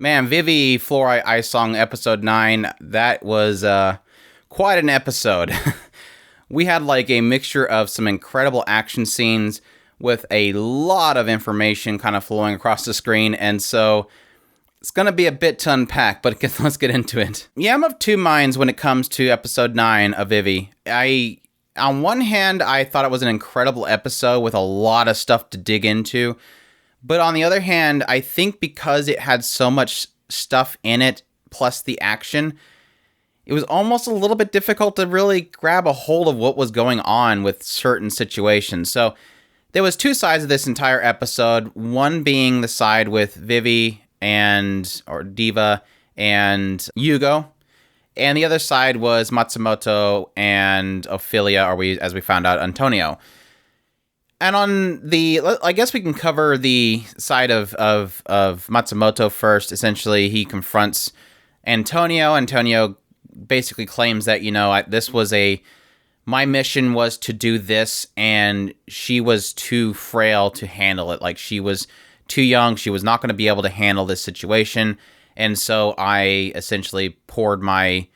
Man, Vivy Fluorite Ice Song episode 9, that was quite an episode. We had like a mixture of some incredible action scenes with a lot of information kind of flowing across the screen, and so it's going to be a bit to unpack, but let's get into it. Yeah, I'm of two minds when it comes to episode 9 of Vivy. On one hand, I thought it was an incredible episode with a lot of stuff to dig into. But on the other hand, I think because it had so much stuff in it, plus the action, it was almost a little bit difficult to really grab a hold of what was going on with certain situations. So there was two sides of this entire episode, one being the side with Vivy or Diva and Hugo, and the other side was Matsumoto and Ophelia, as we found out, Antonio. And I guess we can cover the side of Matsumoto first. Essentially, he confronts Antonio. Antonio basically claims that, my mission was to do this, and she was too frail to handle it. Like, she was too young. She was not going to be able to handle this situation. And so I essentially poured my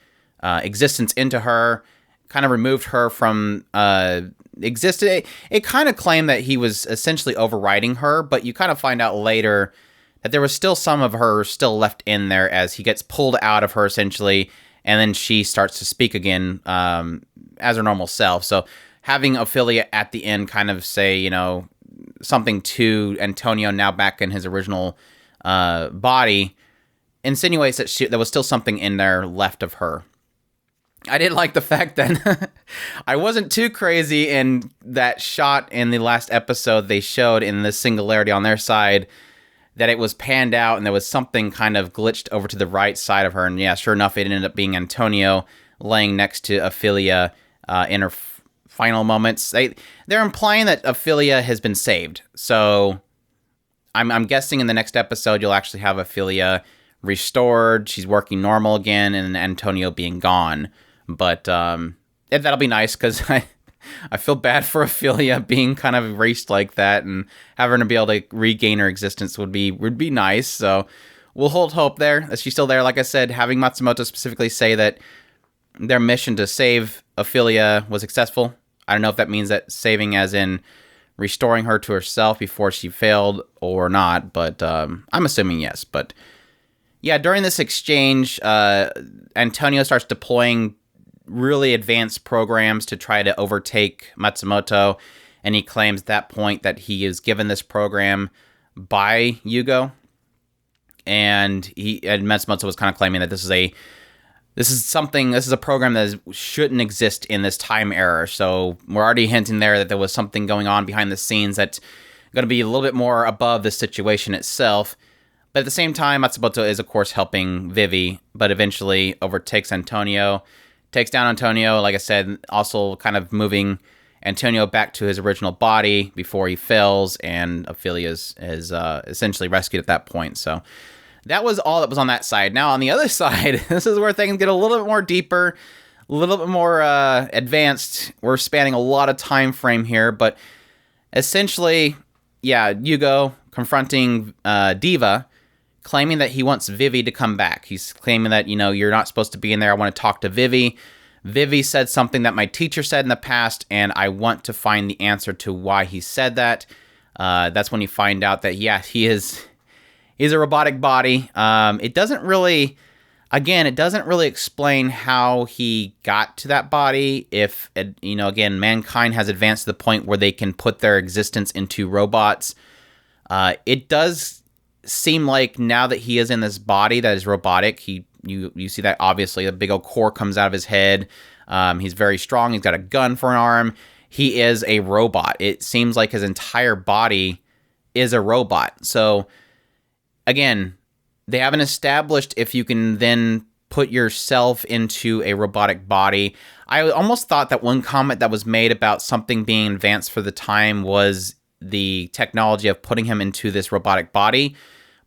existence into her, kind of removed her from existed. It kind of claimed that he was essentially overriding her, but you kind of find out later that there was still some of her still left in there as he gets pulled out of her essentially, and then she starts to speak again as her normal self. So having Ophelia at the end kind of say, something to Antonio now back in his original body insinuates that there was still something in there left of her. I did like the fact that I wasn't too crazy in that shot in the last episode they showed in the singularity on their side, that it was panned out and there was something kind of glitched over to the right side of her. And yeah, sure enough, it ended up being Antonio laying next to Ophelia in her final moments. They're implying that Ophelia has been saved. So I'm guessing in the next episode you'll actually have Ophelia restored. She's working normal again, and Antonio being gone. But that'll be nice, because I feel bad for Ophelia being kind of erased like that, and having to be able to regain her existence would be nice. So we'll hold hope there that she's still there. Like I said, having Matsumoto specifically say that their mission to save Ophelia was successful. I don't know if that means that saving as in restoring her to herself before she failed or not, but I'm assuming yes. But yeah, during this exchange, Antonio starts deploying really advanced programs to try to overtake Matsumoto, and he claims at that point that he is given this program by Hugo, and Matsumoto was kind of claiming that this is a program that shouldn't exist in this time era. So we're already hinting there that there was something going on behind the scenes that's going to be a little bit more above the situation itself. But at the same time, Matsumoto is, of course, helping Vivy, but eventually overtakes Antonio, takes down Antonio, like I said, also kind of moving Antonio back to his original body before he fails, and Ophelia is essentially rescued at that point. So that was all that was on that side. Now, on the other side, this is where things get a little bit more deeper, a little bit more advanced. We're spanning a lot of time frame here, but essentially, yeah, Hugo confronting Diva, claiming that he wants Vivy to come back. He's claiming that, you're not supposed to be in there. I want to talk to Vivy. Vivy said something that my teacher said in the past, and I want to find the answer to why he said that. That's when you find out that, yeah, he's a robotic body. It doesn't really explain how he got to that body. If, again, mankind has advanced to the point where they can put their existence into robots. It does seem like now that he is in this body that is robotic, you see that obviously a big old core comes out of his head. He's very strong. He's got a gun for an arm. He is a robot. It seems like his entire body is a robot. So again, they haven't established if you can then put yourself into a robotic body. I almost thought that one comment that was made about something being advanced for the time was the technology of putting him into this robotic body,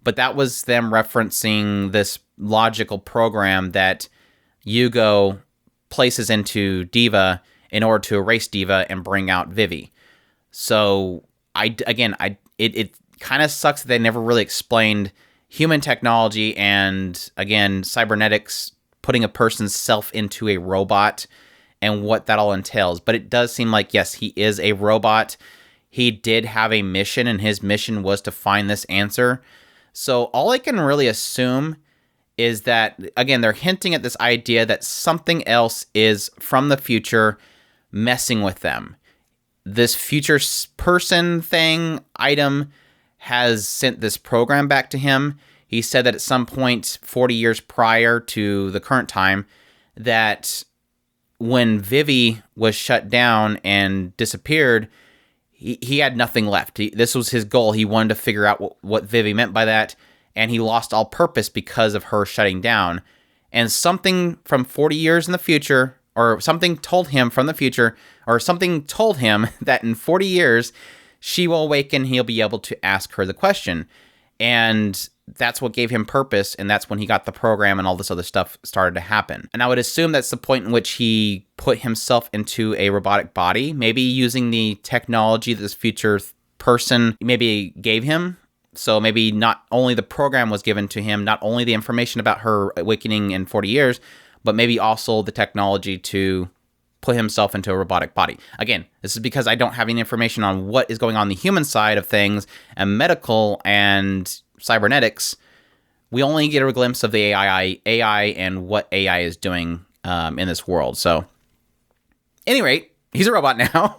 but that was them referencing this logical program that Hugo places into Diva in order to erase Diva and bring out Vivy. So it kind of sucks that they never really explained human technology and, again, cybernetics, putting a person's self into a robot and what that all entails. But it does seem like, yes, he is a robot. He did have a mission, and his mission was to find this answer. So all I can really assume is that, again, they're hinting at this idea that something else is from the future messing with them. This future person thing, item, has sent this program back to him. He said that at some point 40 years prior to the current time, that when Vivy was shut down and disappeared, he had nothing left. This was his goal. He wanted to figure out what Vivy meant by that, and he lost all purpose because of her shutting down. And something from 40 years in the future, or something told him from the future, or something told him that in 40 years, she will awaken, he'll be able to ask her the question. And that's what gave him purpose, and that's when he got the program and all this other stuff started to happen. And I would assume that's the point in which he put himself into a robotic body, maybe using the technology that this future person maybe gave him. So maybe not only the program was given to him, not only the information about her awakening in 40 years, but maybe also the technology to put himself into a robotic body. Again, this is because I don't have any information on what is going on the human side of things and medical and cybernetics. We only get a glimpse of the AI and what AI is doing in this world. So, at any rate, he's a robot now.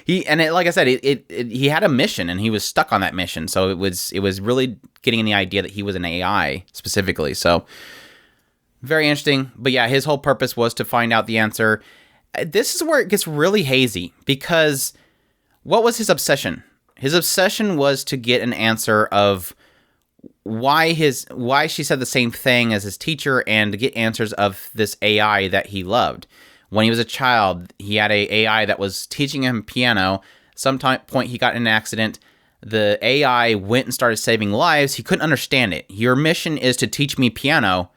Like I said, he had a mission and he was stuck on that mission. So it was really getting in the idea that he was an AI specifically. So very interesting. But yeah, his whole purpose was to find out the answer. This is where it gets really hazy, because what was his obsession? His obsession was to get an answer of why she said the same thing as his teacher, and to get answers of this AI that he loved. When he was a child, he had a AI that was teaching him piano. Some point he got in an accident. The AI went and started saving lives. He couldn't understand it. Your mission is to teach me piano.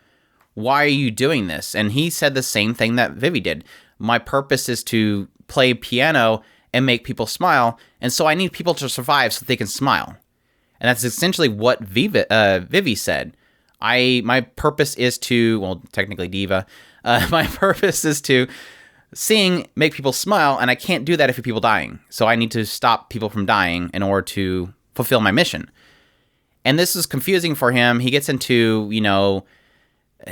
Why are you doing this? And he said the same thing that Vivy did. My purpose is to play piano and make people smile, and so I need people to survive so they can smile. And that's essentially what Vivy said. My purpose is to, well, technically diva, my purpose is to sing, make people smile, and I can't do that if people dying. So I need to stop people from dying in order to fulfill my mission. And this is confusing for him. He gets into,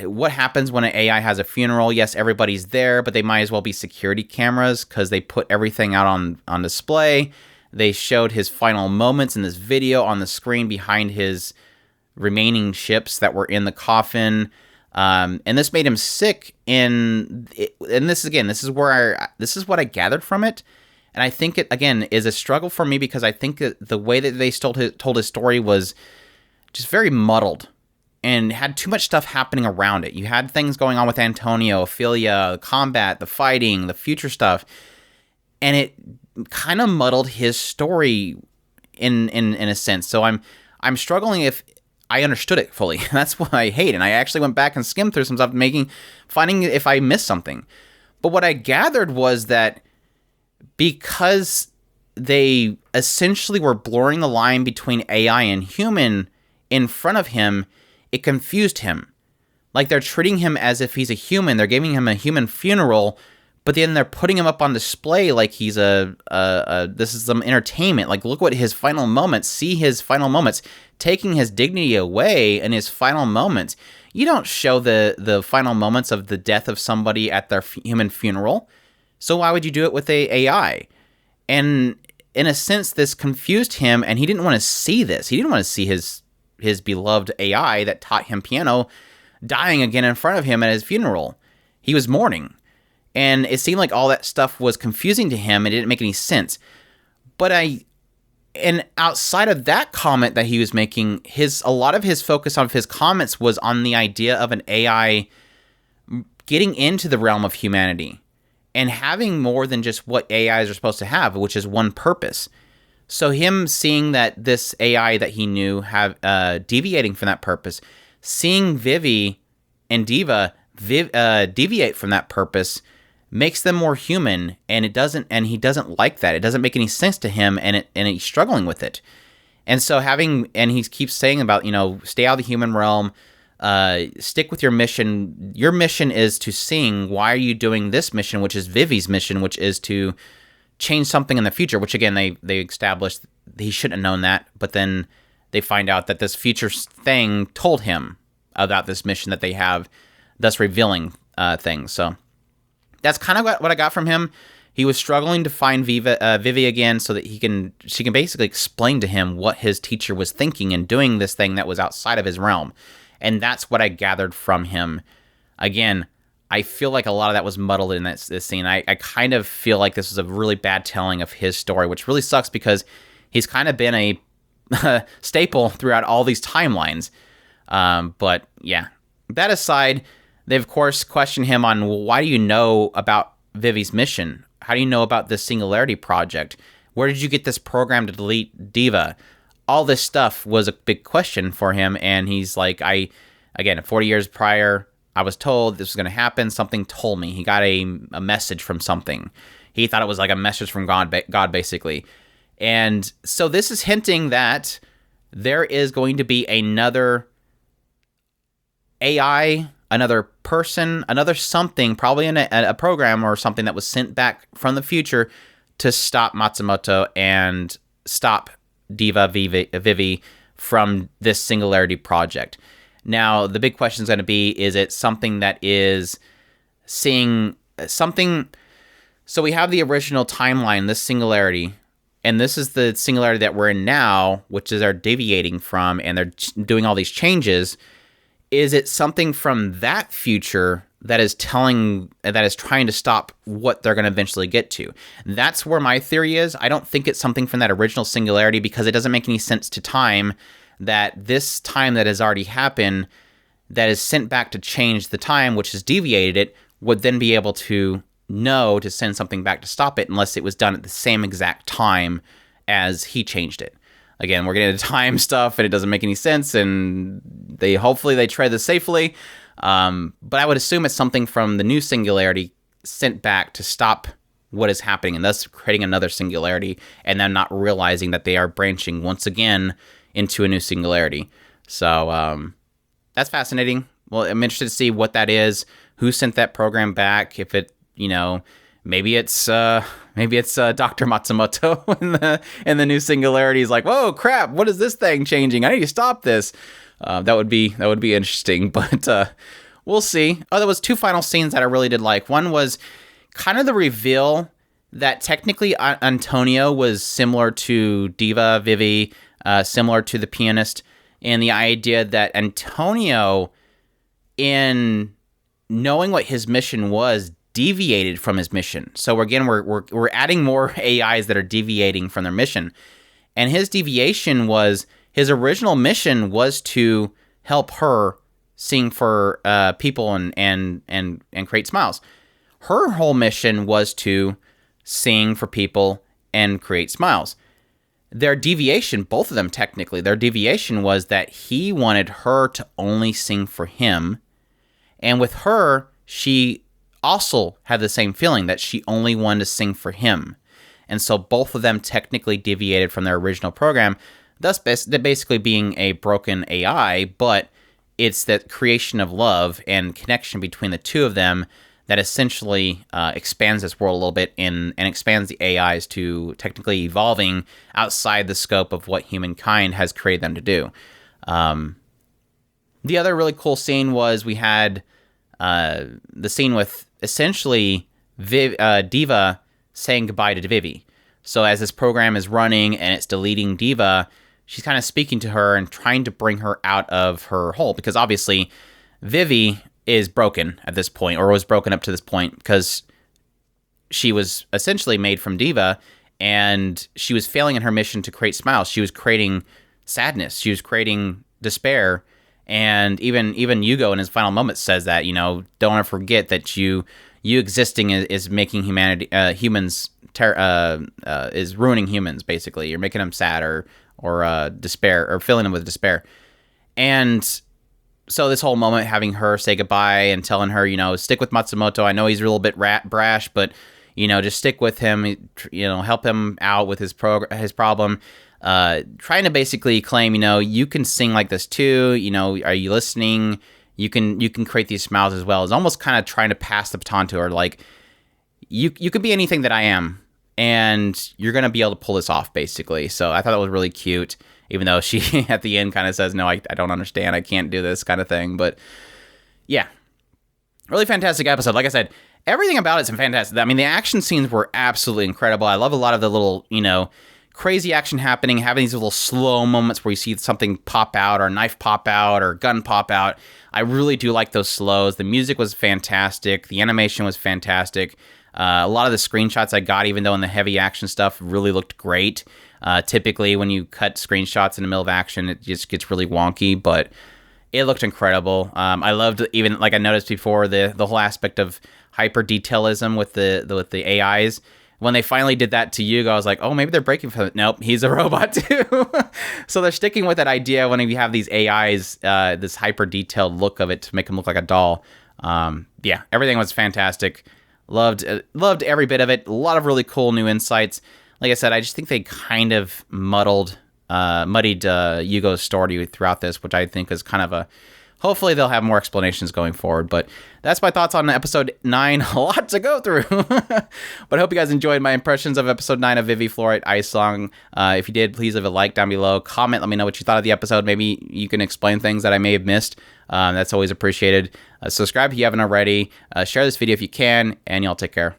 what happens when an AI has a funeral. Yes, everybody's there, but they might as well be security cameras because they put everything out on display. They showed his final moments in this video on the screen behind his remaining ships that were in the coffin. And this made him sick. And this is what I gathered from it. And I think it, again, is a struggle for me, because I think that the way that they told his story was just very muddled and had too much stuff happening around it. You had things going on with Antonio, Ophelia, the combat, the fighting, the future stuff. And it kind of muddled his story in a sense. So I'm struggling if I understood it fully. That's what I hate. And I actually went back and skimmed through some stuff, finding if I missed something. But what I gathered was that because they essentially were blurring the line between AI and human in front of him, it confused him. Like, they're treating him as if he's a human. They're giving him a human funeral, but then they're putting him up on display like he's this is some entertainment. Like, look what his final moments, see his final moments, taking his dignity away in his final moments. You don't show the final moments of the death of somebody at their human funeral. So why would you do it with a AI? And in a sense, this confused him, and he didn't want to see this. He didn't want to see his beloved AI that taught him piano dying again in front of him at his funeral. He was mourning. And it seemed like all that stuff was confusing to him. It didn't make any sense. But outside of that comment that he was making, a lot of his focus on his comments was on the idea of an AI getting into the realm of humanity and having more than just what AIs are supposed to have, which is one purpose. So him seeing that this AI that he knew have deviating from that purpose, seeing Vivy and Diva deviate from that purpose, makes them more human, and he doesn't like that. It doesn't make any sense to him, and he's struggling with it. And so and he keeps saying about, stay out of the human realm, stick with your mission. Your mission is to sing. Why are you doing this mission, which is Vivy's mission, which is to change something in the future, which again, they established he shouldn't have known that, but then they find out that this future thing told him about this mission that they have, thus revealing things. So that's kind of what I got from him. He was struggling to find Vivy again so that she can basically explain to him what his teacher was thinking and doing this thing that was outside of his realm. And that's what I gathered from him. Again, I feel like a lot of that was muddled in this scene. I kind of feel like this was a really bad telling of his story, which really sucks because he's kind of been a staple throughout all these timelines. But yeah, that aside, they of course question him on, well, why do you know about Vivy's mission? How do you know about this Singularity project? Where did you get this program to delete Diva? All this stuff was a big question for him, and he's like, 40 years prior, I was told this was going to happen. Something told me. He got a message from something. He thought it was like a message from God basically. And so this is hinting that there is going to be another AI, another person, another something, probably in a program or something that was sent back from the future to stop Matsumoto and stop Vivy from this Singularity project. Now, the big question is going to be, is it something that is seeing something? So we have the original timeline, this Singularity, and this is the Singularity that we're in now, which is they're deviating from, and they're doing all these changes. Is it something from that future that is trying to stop what they're going to eventually get to? That's where my theory is. I don't think it's something from that original Singularity, because it doesn't make any sense to time that this time that has already happened, that is sent back to change the time, which has deviated it, would then be able to know to send something back to stop it, unless it was done at the same exact time as he changed it. Again, we're getting into time stuff, and it doesn't make any sense, and hopefully they tread this safely. But I would assume it's something from the new Singularity sent back to stop what is happening, and thus creating another Singularity, and then not realizing that they are branching once again into a new Singularity. So that's fascinating. Well, I'm interested to see what that is, who sent that program back, if it, maybe it's Dr. Matsumoto in the new Singularity is like, whoa, crap, what is this thing changing? I need to stop this. That would be interesting, but we'll see. Oh, there was two final scenes that I really did like. One was kind of the reveal that technically Antonio was similar to Vivy, similar to the pianist, and the idea that Antonio, in knowing what his mission was, deviated from his mission. So again, we're adding more AIs that are deviating from their mission, and his deviation was, his original mission was to help her sing for people and create smiles. Her whole mission was to sing for people and create smiles. Their deviation, both of them technically, their deviation was that he wanted her to only sing for him. And with her, she also had the same feeling that she only wanted to sing for him. And so both of them technically deviated from their original program, thus basically being a broken AI, but it's that creation of love and connection between the two of them that essentially expands this world a little bit and expands the AIs to technically evolving outside the scope of what humankind has created them to do. The other really cool scene was we had the scene with essentially Diva saying goodbye to Vivy. So as this program is running and it's deleting Diva, she's kind of speaking to her and trying to bring her out of her hole, because obviously Vivy is broken at this point, or was broken up to this point, because she was essentially made from Diva, and she was failing in her mission to create smiles. She was creating sadness. She was creating despair. And even Hugo in his final moments says that, don't ever forget that you existing is making humans is ruining humans. Basically, you're making them sad or despair, or filling them with despair. And so this whole moment, having her say goodbye and telling her, stick with Matsumoto. I know he's a little bit brash, but just stick with him. Help him out with his problem. trying to basically claim, you can sing like this too. Are you listening? You can create these smiles as well. It's almost kind of trying to pass the baton to her, like you could be anything that I am, and you're gonna be able to pull this off, basically. So I thought that was really cute, even though she at the end kind of says, no, I don't understand, I can't do this kind of thing. But yeah, really fantastic episode. Like I said, everything about it's fantastic. I mean, the action scenes were absolutely incredible. I love a lot of the little, crazy action happening, having these little slow moments where you see something pop out, or a knife pop out, or a gun pop out. I really do like those slows. The music was fantastic. The animation was fantastic. A lot of the screenshots I got, even though in the heavy action stuff, really looked great. Typically, when you cut screenshots in the middle of action, it just gets really wonky, but it looked incredible. I loved, even like I noticed before, the whole aspect of hyper detailism with the AIs. When they finally did that to Hugo, I was like, oh, maybe they're breaking from it. Nope, he's a robot too. So they're sticking with that idea when you have these AIs, this hyper detailed look of it to make him look like a doll. Yeah, everything was fantastic. Loved every bit of it. A lot of really cool new insights. Like I said, I just think they kind of muddied Hugo's story throughout this, which I think is kind of hopefully they'll have more explanations going forward. But that's my thoughts on episode 9. A lot to go through. But I hope you guys enjoyed my impressions of episode 9 of Vivy Fluorite Ice Song. If you did, please leave a like down below. Comment, let me know what you thought of the episode. Maybe you can explain things that I may have missed. That's always appreciated. Subscribe if you haven't already. Share this video if you can, and y'all take care.